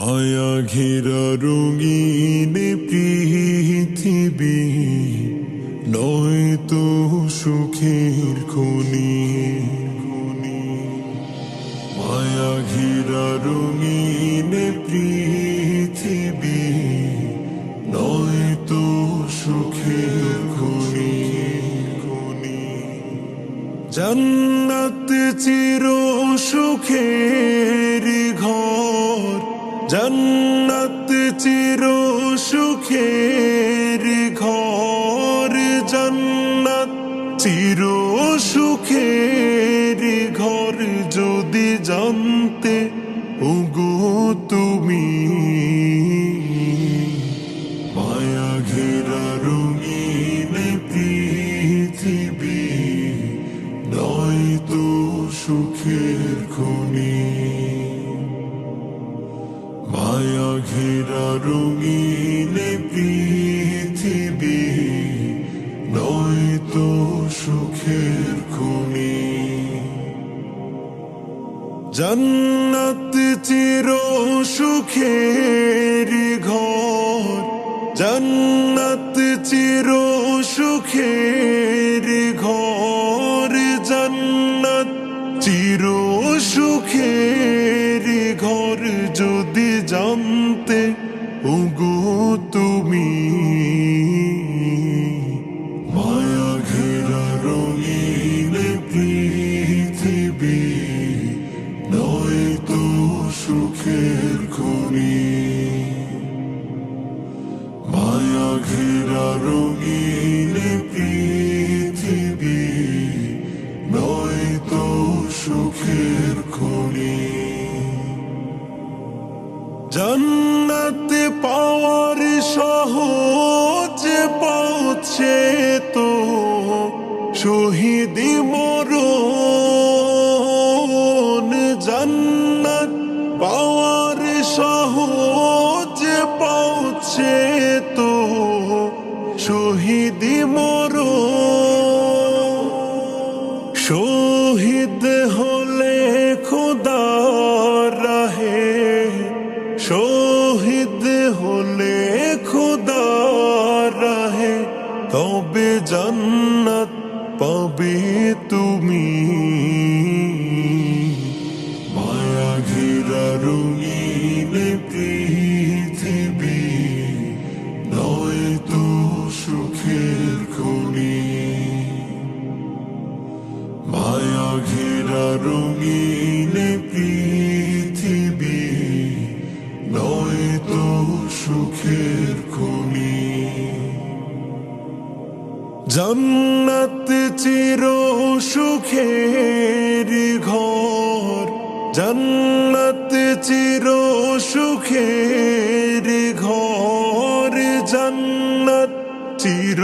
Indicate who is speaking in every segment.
Speaker 1: মায়া ঘেরা রঙিন পৃথিবী নয় তো সুখের খনি। মায়া ঘেরা রঙিন পৃথিবী নয় তো সুখের খনি। জান্নাত চির সুখের ঘর, জান্নাত চির সুখের ঘর, জান্নাত চির সুখের ঘর যদি জানতে ওগো তুমি। মায়া ঘেরা রঙিন পৃথিবী নয় তো সুখের খনি। মায়া ঘেরা রঙিন পৃথিবী নয় তো সুখের খনি। জান্নাত চির সুখের ঘর, জান্নাত চির সুখের ঘর, জান্নাত চির সুখের ঘর যদি জানতে ওগো তুমি। মায়া ঘেরা রঙিন পৃথিবী নয় তো সুখের খনি। মায়া ঘেরা রঙিন পৃথিবী নয় তো সুখের খনি। জান্নাত পাওয়ার সহজ পথে তো শহীদ মরণ। জান্নাত পাওয়ার সহজ পথে তো শহীদ মরণ। শহীদ হলে খোদার রাহে, শহীদ হলে খোদার রাহে তবে জান্নাত পাবে তুমি। মায়া ঘেরা রঙিন পৃথিবী নয় তো সুখের খনি। মায়া ঘেরা রঙিন পৃথিবী নয় তো সুখের খনি। জান্নাত চির সুখের ঘর, জান্নাত চির সুখের ঘর, জান্নাত চির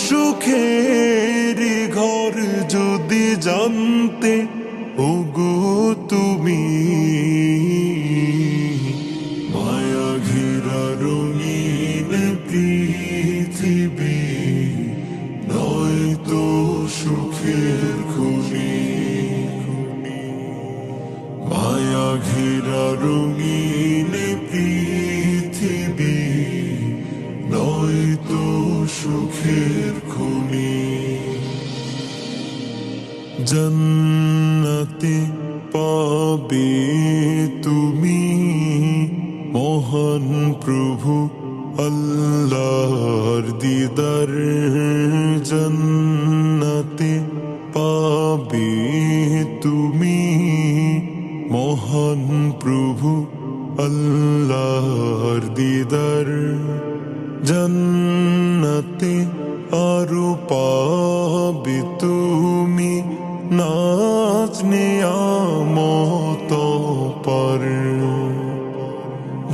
Speaker 1: সুখের ঘর যদি জানতে ওগো তুমি। মায়া ঘেরা রঙিন পৃথিবী নয় তো সুখের খনি। মায়া ঘেরা রঙিন পৃথিবী নয় তো সুখের খনি। জান্নাতে পাবে তুমি মহান প্রভু আল্লাহর দিদার। জান্নাতে পাবে তুমি মহান প্রভু আল্লাহর দিদার। জান্নাতে আরো পাবে তুমি নাজ নিয়ামত পার।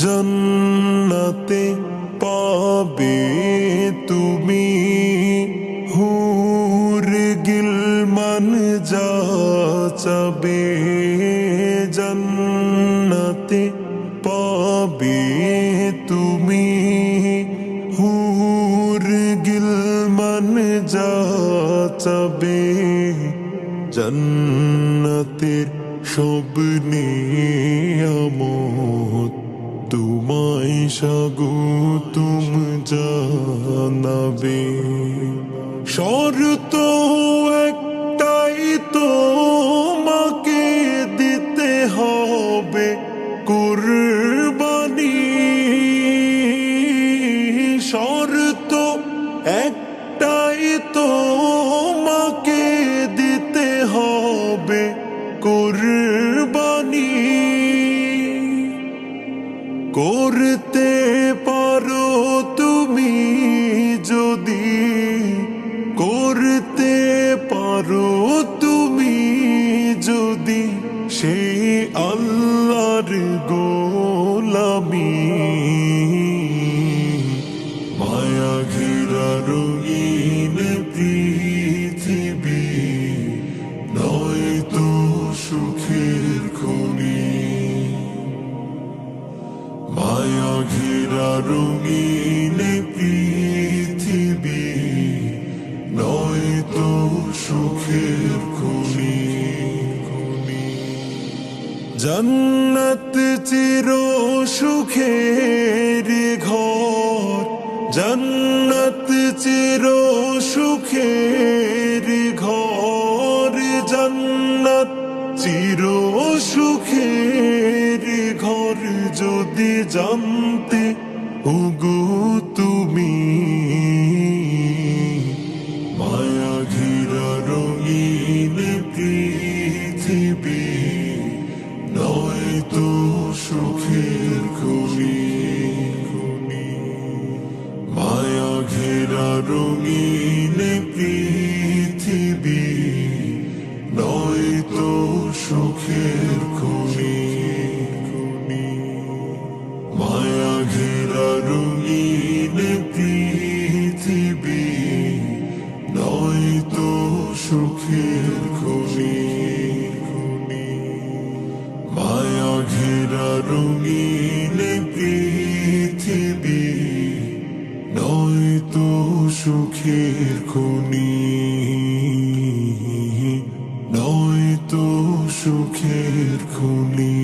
Speaker 1: জান্নাতে পাবে তুমি হুর গিলমান যাচাবে। জান্নাতে পাবে তুমি হুর গিলমান যাচাবে। জান্নাতের সব নিয়ামত তোমায় স্বাগতম জানাবে। শর্ত একটাই, তোমাকে দিতে হবে কুরবানি। শর্ত একটাই, তোমাকে দিতে হবে কুরবানি। করতে পারো তুমি যদি, করতে পারো তুমি যদি সেই আল্লাহর গোলামি। মায়া ঘেরা রঙিন পৃথিবী নয় তো সুখের খনি। মায়া ঘেরা রঙিন পৃথিবী নয় তো সুখের খনি। জান্নাত চির সুখের ঘর, জান্নাত চির সুখের ঘর, জান্নাত চির সুখের ঘর যদি জানতে ওগো তুমি। মায়া ঘেরা রঙিন পৃথিবী নয় তো সুখের খনি। মায়া ঘেরা রঙিন পৃথিবী নয় তো সুখের খনি। মায়া ঘেরা রঙিন পৃথিবী নয় তো সুখের খনি। মায়া ঘেরা রঙিন পৃথিবী নয় তো সুখের খনি, নয় তো সুখের খনি।